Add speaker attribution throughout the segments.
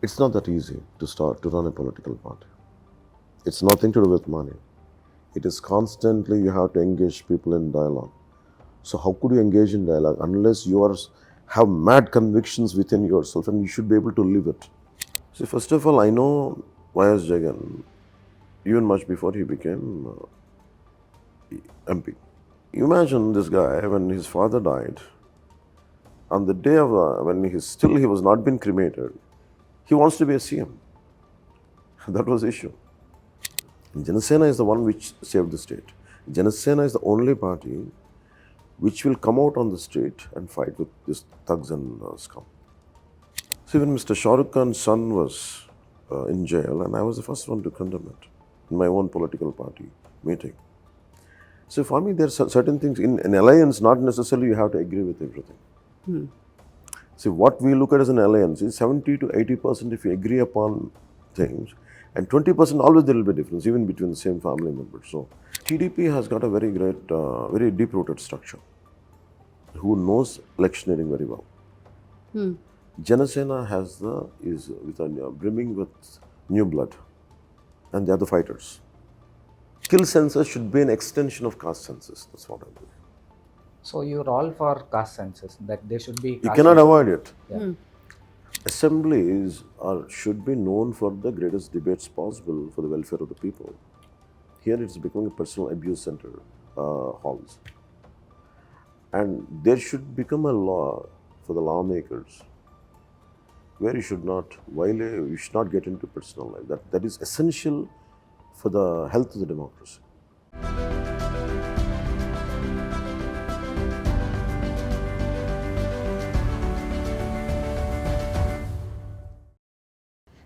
Speaker 1: It's not that easy to run a political party. It's nothing to do with money. It is constantly you have to engage people in dialogue. So how could you engage in dialogue unless you have mad convictions within yourself and you should be able to live it? See, first of all, I know Y.S. Jagan even much before he became MP. Imagine this guy when his father died. On the day of when he was not been cremated, he wants to be a CM. That was the issue. Jana Sena is the one which saved the state. Jana Sena is the only party which will come out on the street and fight with these thugs and scum. See, when Mr. Shah Rukh Khan's son was in jail, and I was the first one to condemn it in my own political party meeting. So for me, there are certain things in an alliance, not necessarily you have to agree with everything. See, what we look at as an alliance is 70 to 80% if you agree upon things, and 20% always there will be difference, even between the same family members. So TDP has got a very great, very deep-rooted structure who knows electioneering very well. Jana Sena is with brimming with new blood, and they are the fighters. Skill census should be an extension of caste census. That's what I believe.
Speaker 2: So you're all for caste census, that there should be
Speaker 1: You
Speaker 2: caste
Speaker 1: cannot
Speaker 2: census.
Speaker 1: avoid it.
Speaker 2: Yeah.
Speaker 1: Assemblies should be known for the greatest debates possible for the welfare of the people. Here it's becoming a personal abuse center halls. And there should become a law for the lawmakers where you should not violate, you should not get into personal life. That is essential for the health of the democracy.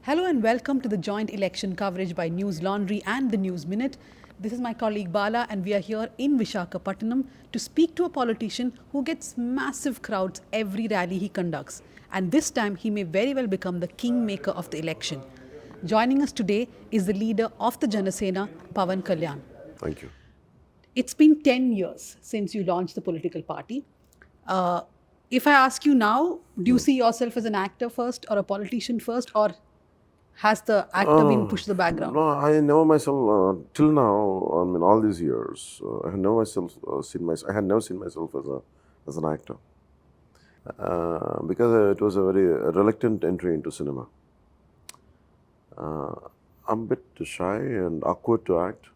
Speaker 3: Hello and welcome to the joint election coverage by News Laundry and the News Minute. This is my colleague Bala, and we are here in Visakhapatnam to speak to a politician who gets massive crowds every rally he conducts. And this time he may very well become the kingmaker of the election. Joining us today is the leader of the Jana Sena, Pawan Kalyan.
Speaker 1: Thank you.
Speaker 3: It's been 10 years since you launched the political party. If I ask you now, do you see yourself as an actor first or a politician first, or has the actor been pushed to the background?
Speaker 1: No, I never myself till now. I mean, all these years, I had never myself I had never seen myself as an actor because it was a very reluctant entry into cinema. I'm a bit shy and awkward to act,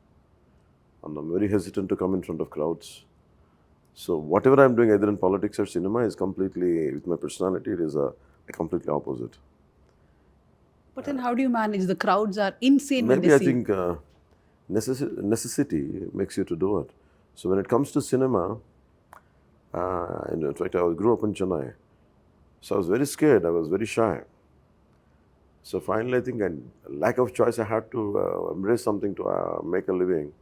Speaker 1: and I'm very hesitant to come in front of crowds. So whatever I'm doing, either in politics or cinema, is completely with my personality. It is a completely opposite.
Speaker 3: But then how do you manage? The crowds are insane when
Speaker 1: Maybe
Speaker 3: they
Speaker 1: I
Speaker 3: see.
Speaker 1: think necessity makes you to do it. So when it comes to cinema, in fact, I grew up in Chennai, so I was very scared. I was very shy. So finally, I think lack of choice, I had to embrace something to make a living.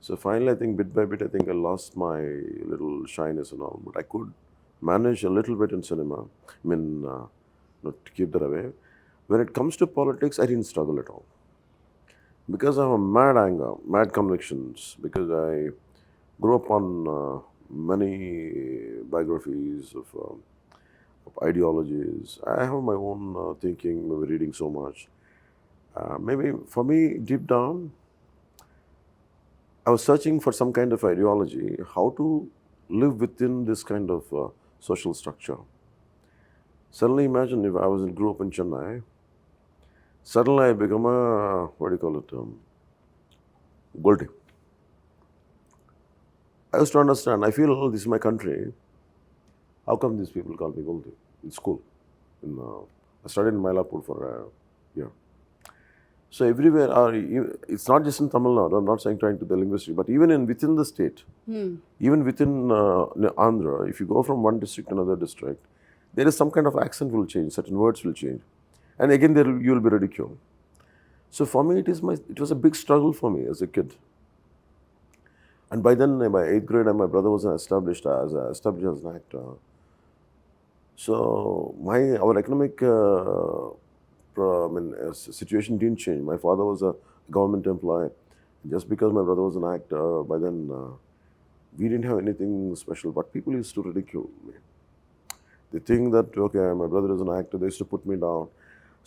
Speaker 1: So finally, I think bit by bit, I think I lost my little shyness and all, but I could manage a little bit in cinema. I mean, not to keep that away. When it comes to politics, I didn't struggle at all because I have a mad anger, mad convictions. Because I grew up on many biographies of ideologies. I have my own thinking, maybe reading so much. Maybe for me, deep down, I was searching for some kind of ideology, how to live within this kind of social structure. Suddenly, imagine if I grew up in Chennai. Suddenly, I become a what do you call it? Goldie. I used to understand. I feel, oh, this is my country. How come these people call me Goldie in school? I studied in Mylapore for a year. So everywhere, it's not just in Tamil Nadu. I'm not saying trying to the linguistic, but even within the state, even within Andhra, if you go from one district to another district, there is some kind of accent will change, certain words will change, and again you will be ridiculed. So for me, it was a big struggle for me as a kid. And by then, in my 8th grade, my brother was established as an actor. So our economic situation didn't change. My father was a government employee. Just because my brother was an actor, by then we didn't have anything special. But people used to ridicule me. They think that, okay, my brother is an actor. They used to put me down.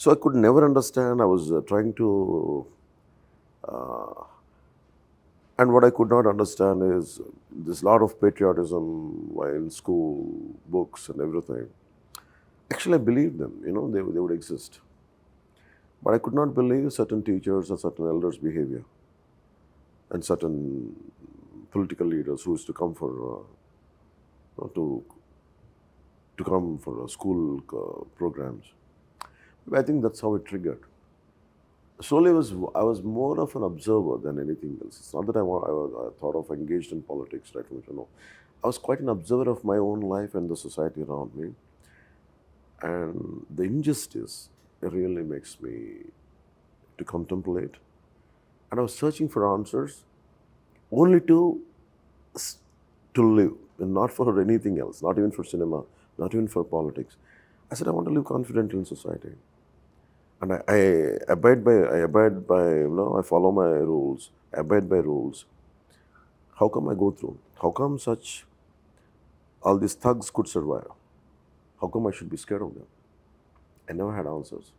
Speaker 1: So I could never understand. I was trying to, and what I could not understand is this lot of patriotism in school, books, and everything. Actually, I believed them, they would exist. But I could not believe certain teachers or certain elders' behavior and certain political leaders who used to come to come for school programs. I think that's how it triggered. Slowly, I was more of an observer than anything else. It's not that I thought of engaged in politics right from it. No, I was quite an observer of my own life and the society around me. And the injustice really makes me to contemplate. And I was searching for answers only to live, and not for anything else, not even for cinema, not even for politics. I said, I want to live confidently in society. And I abide by, I follow my rules, I abide by rules. How come I go through? How come all these thugs could survive? How come I should be scared of them? I never had answers.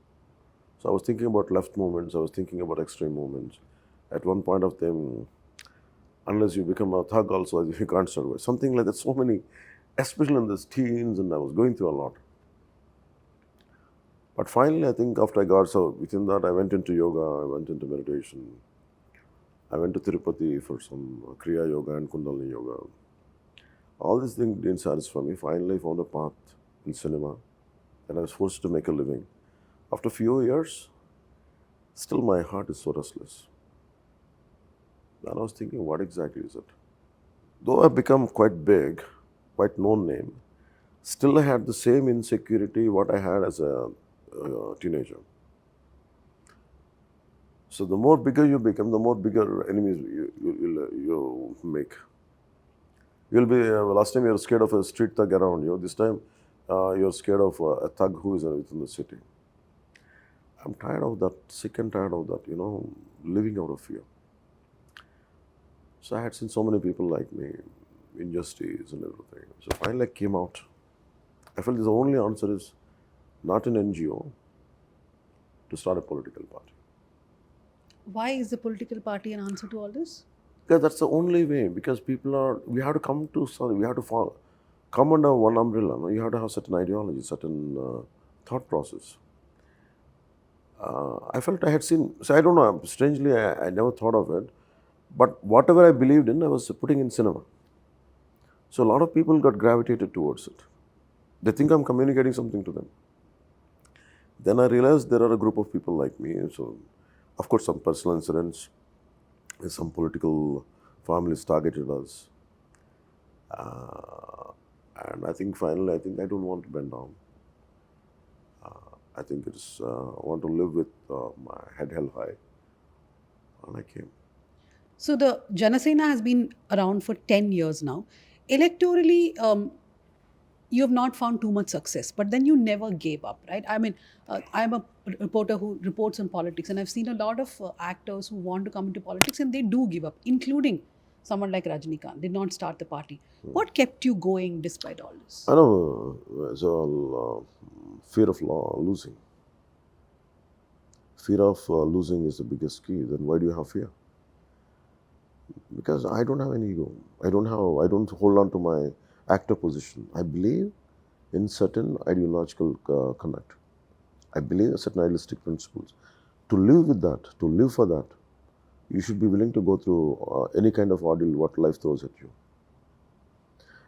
Speaker 1: So I was thinking about left movements, I was thinking about extreme movements. At one point of them, unless you become a thug also, you can't survive. Something like that, so many, especially in the teens, and I was going through a lot. But finally, I think after I got, so within that, I went into yoga, I went into meditation. I went to Tirupati for some Kriya Yoga and Kundalini Yoga. All these things didn't satisfy me. Finally, I found a path in cinema, and I was forced to make a living. After a few years, still my heart is so restless. And I was thinking, what exactly is it? Though I've become quite big, quite known name, still I had the same insecurity what I had as a teenager. So the more bigger you become, the more bigger enemies you make. You'll be, last time you were scared of a street thug around you, this time you're scared of a thug who is within the city. I'm tired of that, sick and tired of that, living out of fear. So I had seen so many people like me, injustice and everything. So finally I came out. I felt the only answer is not an NGO, to start a political party.
Speaker 3: Why is the political party an answer to all this?
Speaker 1: Because that's the only way, because we have to come to, we have to come under one umbrella. No? You have to have certain ideology, certain thought process. I felt I had seen, so I don't know, strangely I never thought of it, but whatever I believed in, I was putting in cinema. So a lot of people got gravitated towards it. They think I'm communicating something to them. Then I realized there are a group of people like me. So, of course, some personal incidents, some political families targeted us. And I think finally, I don't want to bend down. I think I want to live with my head held high. And I came.
Speaker 3: So the Jana Sena has been around for 10 years now. Electorally, you have not found too much success, but then you never gave up, right? I mean, I'm a reporter who reports on politics, and I've seen a lot of actors who want to come into politics and they do give up, including someone like Rajendran did not start the party. What kept you going despite all this?
Speaker 1: I know, it's all fear of losing. Fear of losing is the biggest key. Then why do you have fear? Because I don't have any ego. I don't hold on to my actor position. I believe in certain ideological connect. I believe in certain idealistic principles. To live with that, to live for that, you should be willing to go through any kind of ordeal what life throws at you.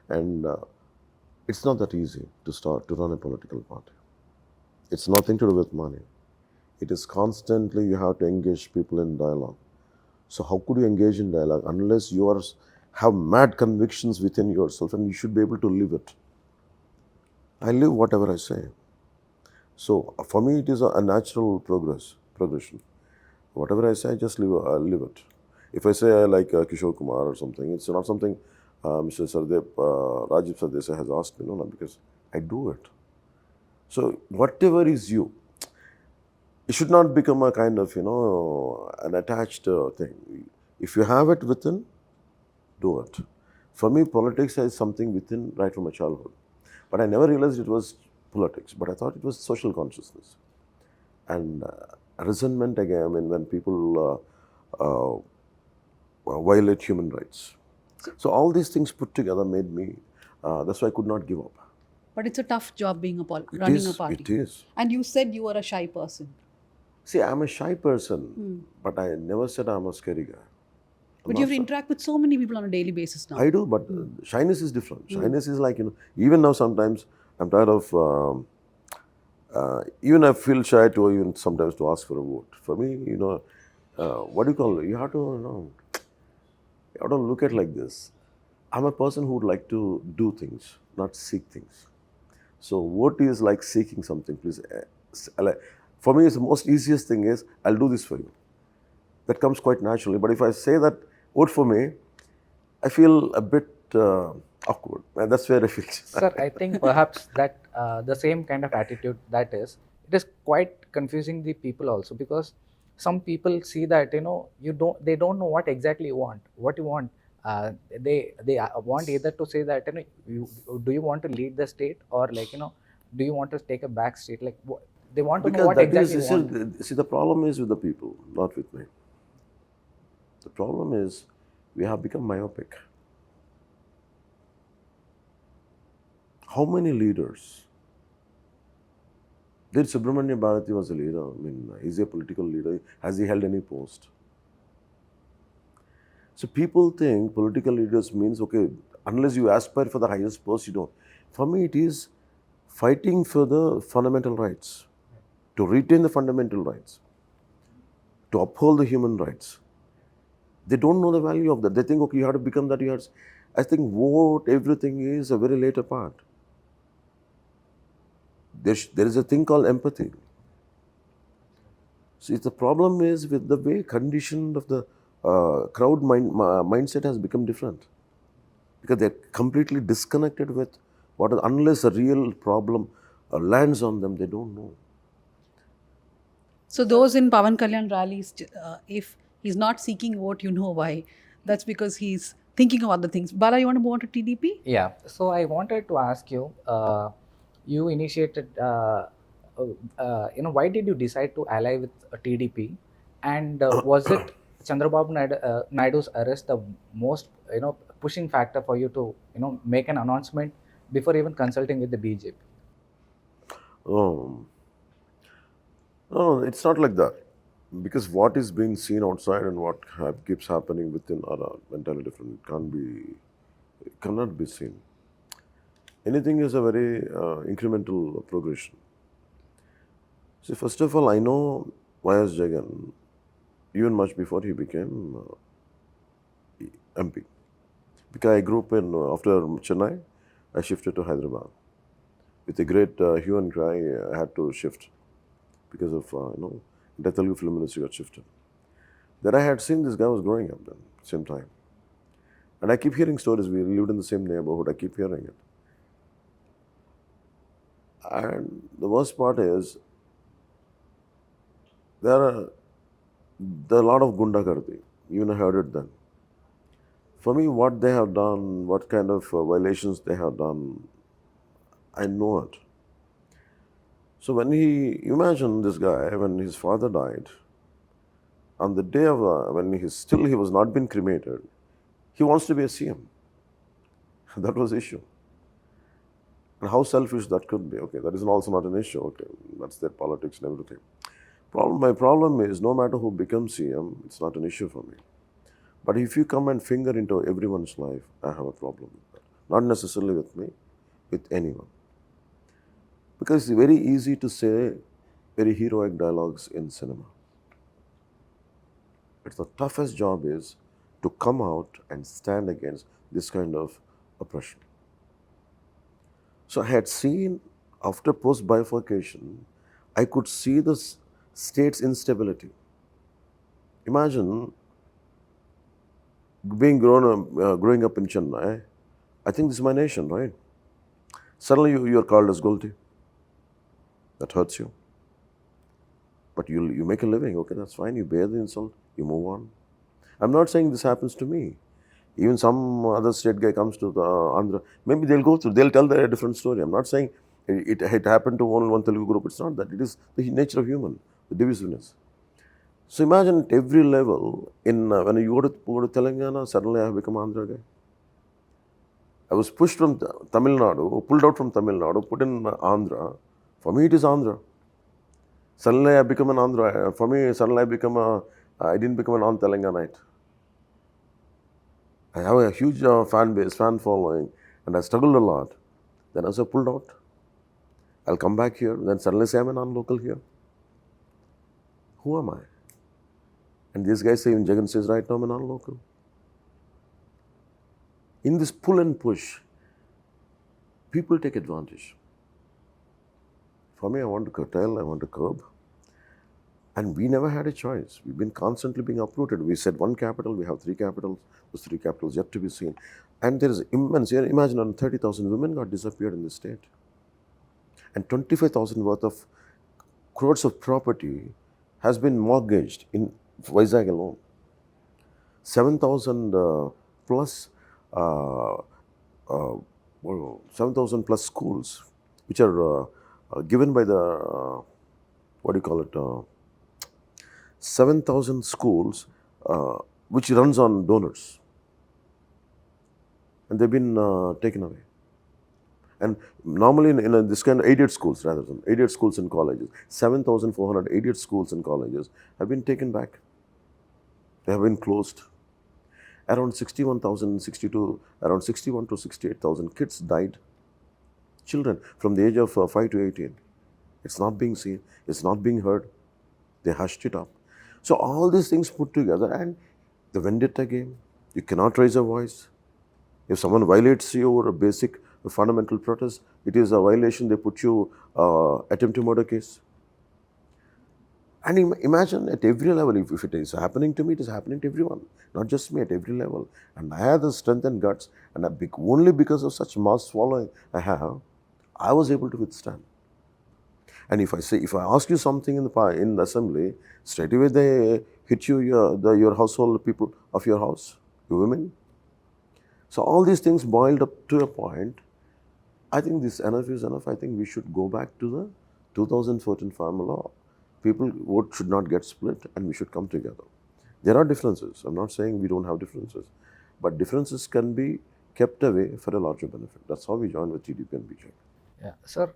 Speaker 1: And it's not that easy to run a political party. It's nothing to do with money. It is constantly you have to engage people in dialogue. So how could you engage in dialogue unless you have mad convictions within yourself, and you should be able to live it. I live whatever I say. So for me, it is a natural progression. Whatever I say, I just live it. If I say I like Kishore Kumar or something, it's not something Mr. Rajiv Sardesai has asked me, no, because I do it. So whatever is you, it should not become a kind of, an attached thing. If you have it within, do it. For me, politics is something within right from my childhood. But I never realized it was politics, but I thought it was social consciousness. and resentment again. I mean, when people violate human rights. So all these things put together made me. That's why I could not give up.
Speaker 3: But it's a tough job being running a
Speaker 1: Is.
Speaker 3: party.
Speaker 1: It is.
Speaker 3: And you said you were a shy person.
Speaker 1: See, I'm a shy person, but I never said I'm a scary guy.
Speaker 3: But you have to interact with so many people on a daily basis now.
Speaker 1: I do, but shyness is different. Shyness is like, even now sometimes I'm tired of, even I feel shy to even sometimes to ask for a vote. For me, what do you call it? You have to, you have to look at like this. I'm a person who would like to do things, not seek things. So vote is like seeking something. Please, for me, it's the most easiest thing is I'll do this for you. That comes quite naturally. But if I say that vote for me, I feel a bit awkward, and that's where I feel.
Speaker 2: Sir, I think perhaps that the same kind of attitude it is quite confusing the people also, because some people see that they don't know what exactly you want. What you want, they want either to say that do you want to lead the state, or do you want to take a back seat, like they want to know what exactly you want.
Speaker 1: See, the problem is with the people, not with me. The problem is we have become myopic. How many leaders? Did Subramanya Bharati was a leader? I mean, he's a political leader. Has he held any post? So people think political leaders means, okay, unless you aspire for the highest post, you don't. For me, it is fighting for the fundamental rights, to retain the fundamental rights, to uphold the human rights. They don't know the value of that. They think, okay, you have to become that. I think vote, everything is a very later part. There is a thing called empathy. See, the problem is with the way conditioned of the crowd mindset has become different, because they're completely disconnected with unless a real problem lands on them, they don't know.
Speaker 3: So those in Pawan Kalyan rallies, if he's not seeking vote, you know why. That's because he's thinking of other things. Bala, you want to move on to TDP?
Speaker 2: Yeah. So I wanted to ask you, you initiated, why did you decide to ally with TDP, and was it Chandrababu Naidu's arrest the most pushing factor for you to make an announcement before even consulting with the BJP?
Speaker 1: No, it's not like that. Because what is being seen outside and what keeps happening within are entirely different. It cannot be seen. Anything is a very incremental progression. See, first of all, I know Y.S. Jagan even much before he became MP. Because I grew up after Chennai, I shifted to Hyderabad. With a great hue and cry, I had to shift because of, the Telugu film industry got shifted. Then I had seen this guy was growing up then, same time. And I keep hearing stories. We lived in the same neighborhood. I keep hearing it. And the worst part is, there are a lot of gundagardi. Even I heard it then. For me, what they have done, what kind of violations they have done, I know it. So imagine this guy, when his father died, on the day of, when he was not been cremated, he wants to be a CM. That was the issue. And how selfish that could be. Okay, that is also not an issue. Okay, that's their politics and everything. My problem is, no matter who becomes CM, it's not an issue for me. But if you come and finger into everyone's life, I have a problem with that. Not necessarily with me, with anyone. Because it's very easy to say very heroic dialogues in cinema. But the toughest job is to come out and stand against this kind of oppression. So I had seen, after post-bifurcation, I could see the state's instability. Imagine growing up in Chennai. I think this is my nation, right? Suddenly you are called as guilty. That hurts you. But you make a living, okay, that's fine. You bear the insult, you move on. I'm not saying this happens to me. Even some other state guy comes to the Andhra, maybe they'll tell a different story. I'm not saying it happened to only one Telugu group. It's not that. It is the nature of human. the divisiveness. So imagine at every level, when you go to Telangana, suddenly I have become Andhra guy. I was pushed from Tamil Nadu, pulled out from Tamil Nadu, put in Andhra. For me, it is Andhra. Suddenly I become an Andhra. For me, suddenly I didn't become an Telanganite. I have a huge fan base, fan following, and I struggled a lot. Then as I pulled out, I'll come back here, then suddenly say I'm a non-local here. Who am I? And these guys say, even Jagan says right now I'm a non-local. In this pull and push, people take advantage. For me, I want to curtail, I want to curb. And we never had a choice. We've been constantly being uprooted. We said one capital, we have three capitals. Those three capitals yet to be seen. And there is immense, imagine 30,000 women got disappeared in the state. And 25,000 worth of crores of property has been mortgaged in Vizag alone. 7,000 plus 7,000 plus schools, which are given by the, 7,000 schools, which runs on donors. And they've been taken away. And normally in this kind of aided schools, rather than aided schools and colleges, 7,400 aided schools and colleges have been taken back. They have been closed. Around 61 to 68,000 kids died. Children from the age of 5 to 18. It's not being seen. It's not being heard. They hushed it up. So all these things put together, and the vendetta game, you cannot raise a voice. If someone violates your basic fundamental protest, it is a violation. They put you attempt to murder case. And imagine at every level, if it is happening to me, it is happening to everyone, not just me, at every level. And I have the strength and guts, and only because of such mass following I have, I was able to withstand. And if I ask you something in the assembly, straight away they hit you, your household people of your house, your women. So all these things boiled up to a point. I think this enough is enough. I think we should go back to the 2014 formula. People vote should not get split, and we should come together. There are differences. I'm not saying we don't have differences, but differences can be kept away for a larger benefit. That's how we joined with TDP and BJP.
Speaker 2: Yeah, sir,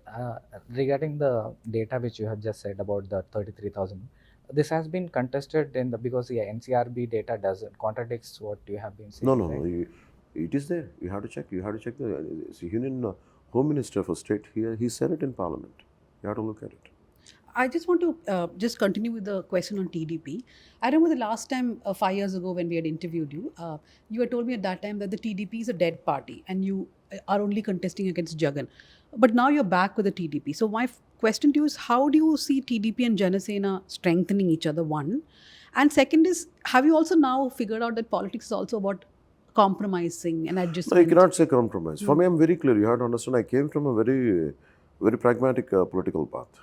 Speaker 2: regarding the data which you have just said about the 33,000, this has been contested because the NCRB data doesn't contradicts what you have been saying.
Speaker 1: No.
Speaker 2: Right?
Speaker 1: It is there. You have to check. You have to check the Union Home Minister for State here. He said it in Parliament. You have to look at it.
Speaker 3: I just want to just continue with the question on TDP. I remember the last time, 5 years ago, when we had interviewed you, you had told me at that time that the TDP is a dead party and you are only contesting against Jagan. But now you're back with the TDP. So my question to you is, how do you see TDP and Jana Sena strengthening each other, one? And second is, have you also now figured out that politics is also about compromising and adjustment?
Speaker 1: No, you cannot say compromise. For me, I'm very clear. You have to understand, I came from a very, very pragmatic political path.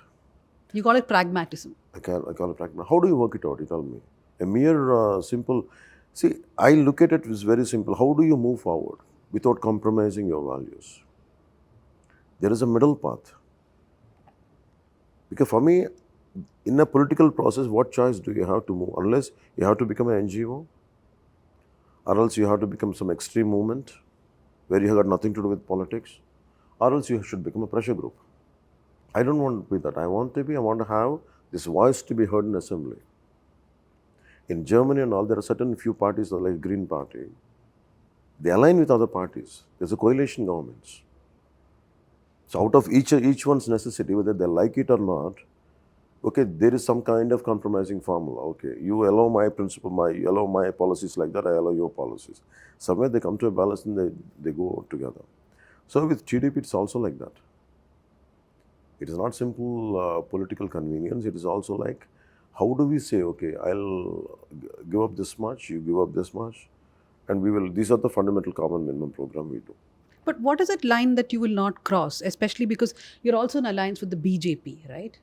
Speaker 3: You call it pragmatism.
Speaker 1: I call it pragmatism. How do you work it out? You tell me. A mere simple... See, I look at it as very simple. How do you move forward without compromising your values? There is a middle path. Because for me, in a political process, what choice do you have to move? Unless you have to become an NGO, or else you have to become some extreme movement where you have got nothing to do with politics, or else you should become a pressure group. I don't want to be that. I want to have this voice to be heard in assembly. In Germany and all, there are certain few parties like Green Party. They align with other parties. There's a coalition governments. So out of each one's necessity, whether they like it or not, okay, there is some kind of compromising formula. Okay, you allow my principle, you allow my policies like that, I allow your policies. Somewhere they come to a balance and they go together. So with TDP, it's also like that. It is not simple political convenience. It is also like, how do we say, okay, I'll give up this much, you give up this much, and these are the fundamental common minimum program we do.
Speaker 3: But what is that line that you will not cross, especially because you're also in alliance with the BJP, right?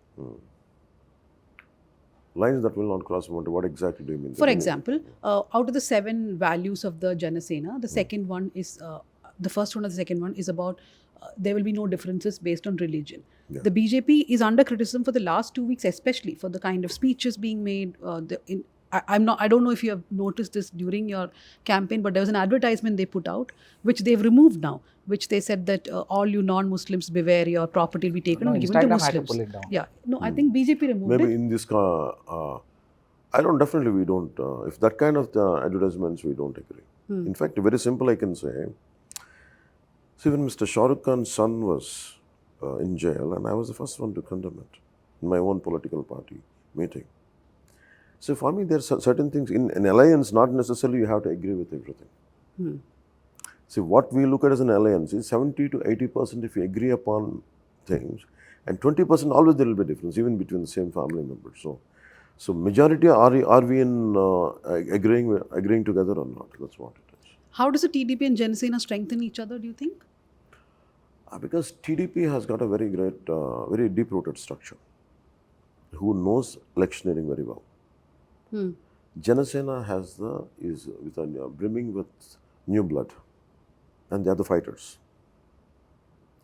Speaker 1: Lines that will not cross, what exactly do you mean?
Speaker 3: For example, out of the 7 values of the Jana Sena, the second one is, the first one and the second one is about there will be no differences based on religion.
Speaker 1: Yeah.
Speaker 3: The BJP is under criticism for the last 2 weeks, especially for the kind of speeches being made. I don't know if you have noticed this during your campaign, but there was an advertisement they put out, which they've removed now, which they said that all you non-Muslims beware, your property will be taken
Speaker 2: No,
Speaker 3: and given to
Speaker 2: Instagram had to
Speaker 3: Muslims.
Speaker 2: pull it down.
Speaker 3: Yeah, no, I think BJP removed
Speaker 1: Maybe
Speaker 3: it.
Speaker 1: in this, I don't, definitely we don't, if that kind of advertisements, we don't agree. In fact, very simple I can say, see, when Mr. Shah Rukh Khan's son was in jail, and I was the first one to condemn it in my own political party meeting. So for me, there are certain things in an alliance, not necessarily you have to agree with everything. See, what we look at as an alliance is 70 to 80% if you agree upon things, and 20% always there will be a difference, even between the same family members. So majority are we in agreeing together or not? That's what it is.
Speaker 3: How does the TDP and Jana Sena strengthen each other, do you think?
Speaker 1: Because TDP has got a very great, very deep-rooted structure, who knows electioneering very well. Jana Sena is brimming with new blood, and they are the fighters.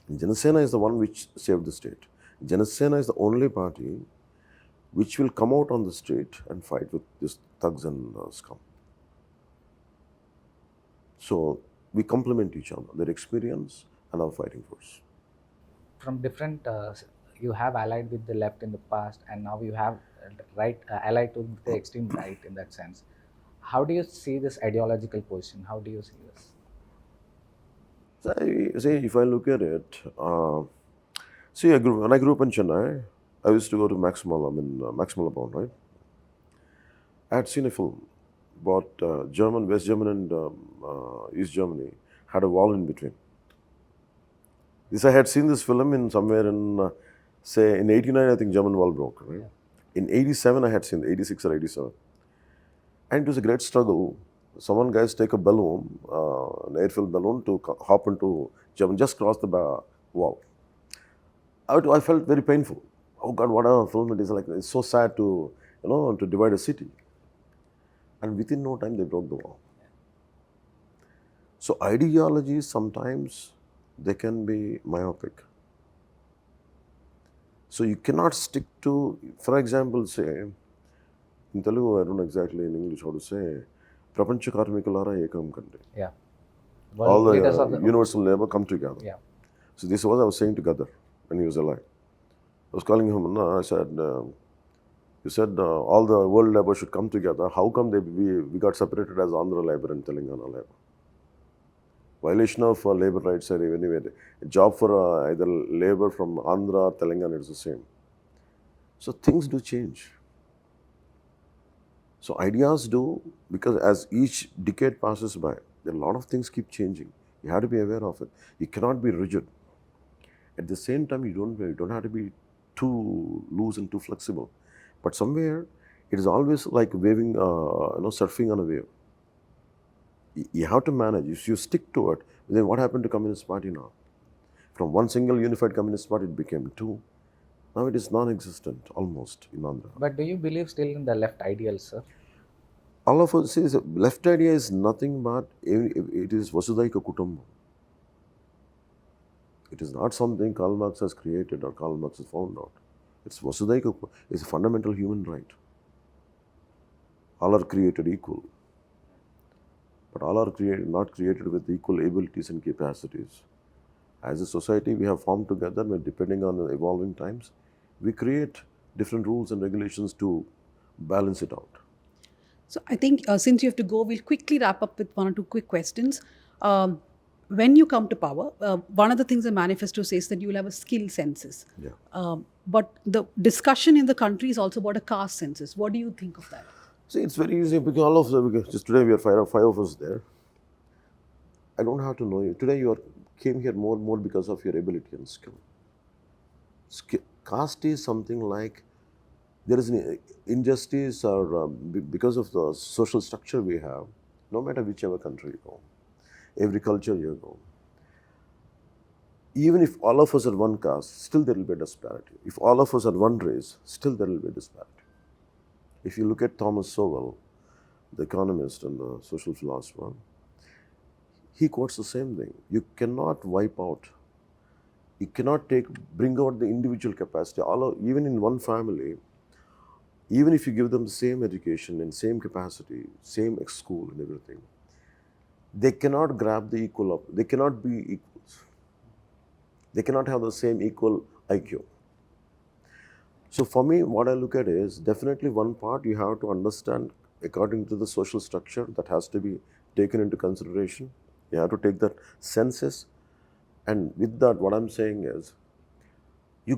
Speaker 1: And Jana Sena is the one which saved the state. Jana Sena is the only party which will come out on the street and fight with these thugs and scum. So we complement each other, their experience and our fighting force.
Speaker 2: From different, you have allied with the left in the past, and now you have allied to the extreme right in that sense. How do you see this ideological position? How do you see this?
Speaker 1: So if I look at it, see, when I grew up in Chennai, I used to go to Maximal Abound, right? I had seen a film about West Germany and East Germany had a wall in between. I had seen this film in somewhere in, say, in 89, I think German wall broke, right? Yeah. In 87, I had seen 86 or 87. And it was a great struggle. Some guys take a balloon, an air-filled balloon, to hop into Germany, just cross the wall. I felt very painful. Oh God, what a film it is! Like, it's so sad to divide a city. And within no time, they broke the wall. So ideologies sometimes they can be myopic. So you cannot stick to, for example, say, in Telugu, I don't know exactly in English how to say, Prapancha Karmikulara Ekam Kante.
Speaker 2: Yeah.
Speaker 1: All the universal labor come together.
Speaker 2: Yeah.
Speaker 1: So this is what I was saying to Gadar when he was alive. I was calling him, I said, you said all the world labor should come together. How come we got separated as Andhra labor and Telangana labor? Violation of labor rights are anyway. A job for either labor from Andhra or Telangana is the same. So things do change. So ideas do, because as each decade passes by, there are a lot of things keep changing. You have to be aware of it. You cannot be rigid. At the same time, you don't have to be too loose and too flexible. But somewhere, it is always like waving, surfing on a wave. You have to manage. If you stick to it, then what happened to Communist Party now? From one single unified Communist Party, it became two. Now it is non-existent, almost, in Andhra.
Speaker 2: But do you believe still in the left ideals, sir?
Speaker 1: All of us say left idea is nothing but, it is Vasudaika Kutumbam. It is not something Karl Marx has created or Karl Marx has found out. It's Vasudaika, it's a fundamental human right. All are created equal. But all are not created with equal abilities and capacities. As a society, we have formed together, depending on the evolving times, we create different rules and regulations to balance it out.
Speaker 3: So I think since you have to go, we'll quickly wrap up with one or two quick questions. When you come to power, one of the things the manifesto says that you will have a skill census.
Speaker 1: Yeah.
Speaker 3: But the discussion in the country is also about a caste census. What do you think of that?
Speaker 1: See, it's very easy because all of them, just today we are five of us there. I don't have to know you. Today you came here more because of your ability and skill. Caste is something like there is an injustice or because of the social structure we have, no matter whichever country you go, every culture you go. Even if all of us are one caste, still there will be a disparity. If all of us are one race, still there will be a disparity. If you look at Thomas Sowell, the economist and the social philosopher, he quotes the same thing. You cannot wipe out You cannot bring out the individual capacity. Even in one family, even if you give them the same education and same capacity, same school and everything, they cannot grab the equal up. They cannot be equals. They cannot have the same equal IQ. So for me, what I look at is definitely one part you have to understand according to the social structure that has to be taken into consideration. You have to take that census. And with that, what I'm saying is, we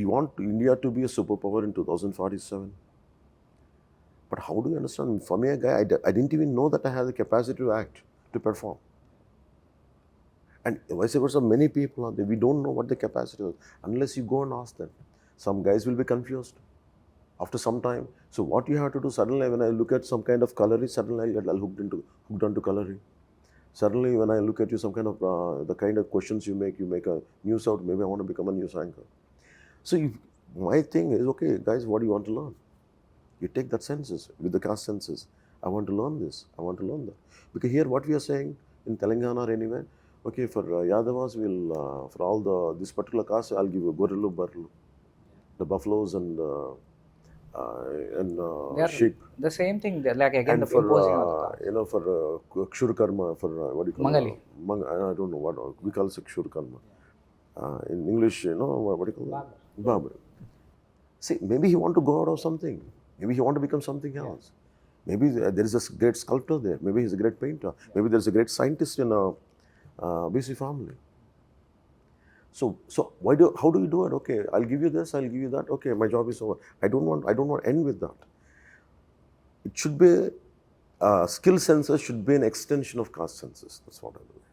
Speaker 1: want India to be a superpower in 2047. But how do you understand? For me, a guy, I didn't even know that I had the capacity to act, to perform. And vice versa, many people out there, we don't know what the capacity is unless you go and ask them. Some guys will be confused after some time. So what you have to do, suddenly when I look at some kind of coloring, suddenly I get hooked onto coloring. Suddenly when I look at you, some kind of, the kind of questions you make a news out, maybe I want to become a news anchor. So my thing is, okay, guys, what do you want to learn? You take that census, with the caste census. I want to learn this, I want to learn that. Because here what we are saying, in Telangana or anywhere, okay, for Yadavas, for all this particular caste, I'll give you Gorilu, Barlu, the buffaloes and
Speaker 2: They are
Speaker 1: sheep.
Speaker 2: the same thing. They're like again
Speaker 1: And
Speaker 2: the
Speaker 1: for,
Speaker 2: imposing of the caste.
Speaker 1: for Kshur Karma, for what do you call
Speaker 2: Mangali.
Speaker 1: it? I don't know what, we call it Kshur Karma. In English, what do you call it? Barber. See, maybe he want to go out of something. Maybe he want to become something else. Maybe there is a great sculptor there. Maybe he's a great painter. Maybe there's a great scientist in a BC family. So how do you do it? Okay, I'll give you this, I'll give you that. Okay, my job is over. I don't want to end with that. It should be, skill census should be an extension of caste census. That's what I believe.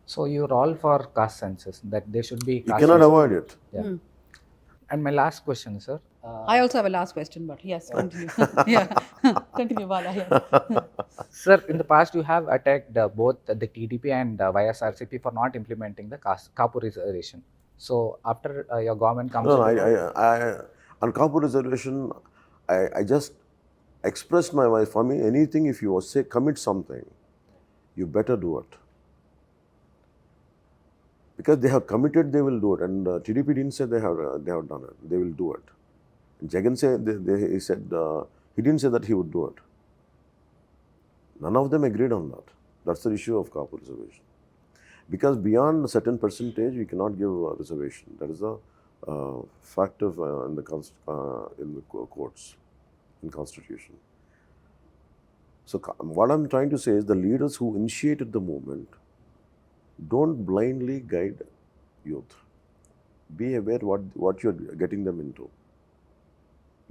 Speaker 2: So you're all for caste census, that there should be
Speaker 1: You
Speaker 2: caste
Speaker 1: cannot
Speaker 2: census.
Speaker 1: avoid it.
Speaker 2: Yeah. And my last question, sir.
Speaker 3: I also have a last question, but yes, continue. Yeah, continue, Bala. Yes.
Speaker 2: Sir, in the past you have attacked both the TDP and YSRCP for not implementing the Kapu reservation. So after your government comes
Speaker 1: No,
Speaker 2: into
Speaker 1: on Kapu reservation, I just expressed my mind. For me, anything, if you say commit something, you better do it. Because they have committed, they will do it. And TDP didn't say they have done it. They will do it. Jagan said, he said, he didn't say that he would do it. None of them agreed on that. That's the issue of Kapu reservation. Because beyond a certain percentage, we cannot give a reservation. That is a fact of in the courts, in constitution. So what I'm trying to say is the leaders who initiated the movement, don't blindly guide youth. Be aware what you're getting them into.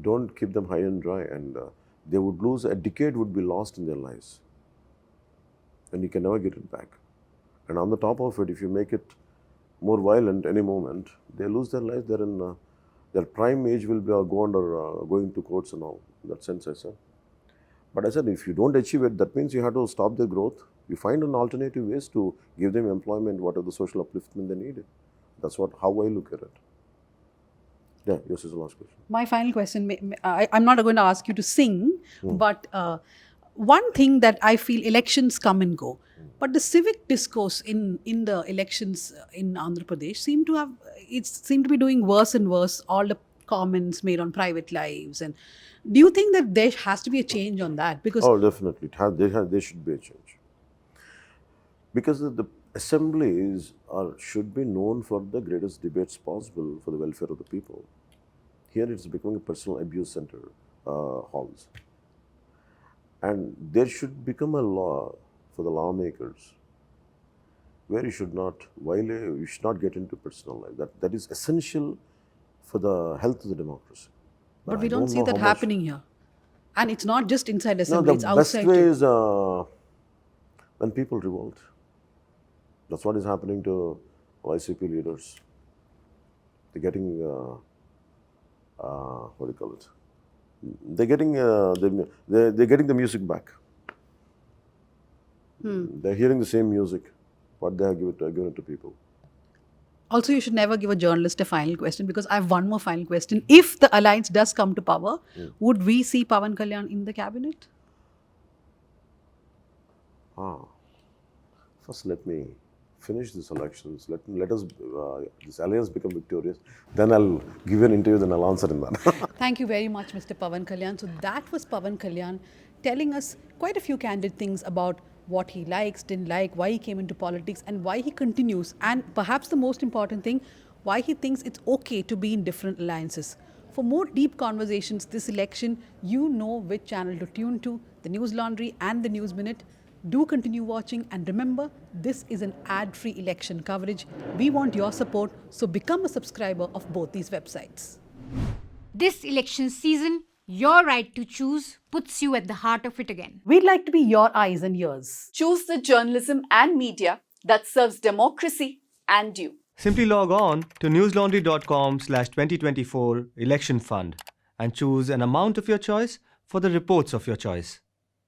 Speaker 1: Don't keep them high and dry, and they would lose, a decade would be lost in their lives. And you can never get it back. And on the top of it, if you make it more violent any moment, they lose their life. They're in their prime age will be going to courts and all. In that sense, I said. But I said, if you don't achieve it, that means you have to stop their growth. You find an alternative ways to give them employment, whatever the social upliftment they needed. That's how I look at it. Yeah, yours is the last question.
Speaker 3: My final question, I'm not going to ask you to sing, but one thing that I feel, elections come and go, but the civic discourse in the elections in Andhra Pradesh seem to be doing worse and worse, all the comments made on private lives. And do you think that there has to be a change on that? Because
Speaker 1: Definitely. There should be a change. Because the assemblies should be known for the greatest debates possible for the welfare of the people. Here it's becoming a personal abuse center, halls. And there should become a law for the lawmakers where you should not violate, you should not get into personal life. That is essential for the health of the democracy.
Speaker 3: But we
Speaker 1: I
Speaker 3: don't see
Speaker 1: know
Speaker 3: that
Speaker 1: how much-
Speaker 3: happening here. And it's not just inside
Speaker 1: No,
Speaker 3: assembly,
Speaker 1: the
Speaker 3: it's
Speaker 1: best
Speaker 3: outside
Speaker 1: way
Speaker 3: too.
Speaker 1: is when people revolt. That's what is happening to YCP leaders. They're getting, what do you call it? They're getting, they're getting the music back. They're hearing the same music, what they have given it to people.
Speaker 3: Also, you should never give a journalist a final question, because I have one more final question. If the alliance does come to power, would we see Pawan Kalyan in the cabinet?
Speaker 1: First, let me finish these elections. Let us this alliance become victorious. Then I'll give you an interview. Then I'll answer in that.
Speaker 3: Thank you very much, Mr. Pawan Kalyan. So that was Pawan Kalyan telling us quite a few candid things about what he likes, didn't like, why he came into politics, and why he continues. And perhaps the most important thing, why he thinks it's okay to be in different alliances. For more deep conversations this election, you know which channel to tune to, the News Laundry and the News Minute. Do continue watching, and remember, this is an ad-free election coverage. We want your support, so become a subscriber of both these websites.
Speaker 4: This election season, your right to choose puts you at the heart of it again.
Speaker 3: We'd like to be your eyes and ears.
Speaker 5: Choose the journalism and media that serves democracy and you.
Speaker 6: Simply log on to newslaundry.com/2024 election fund and choose an amount of your choice for the reports of your choice.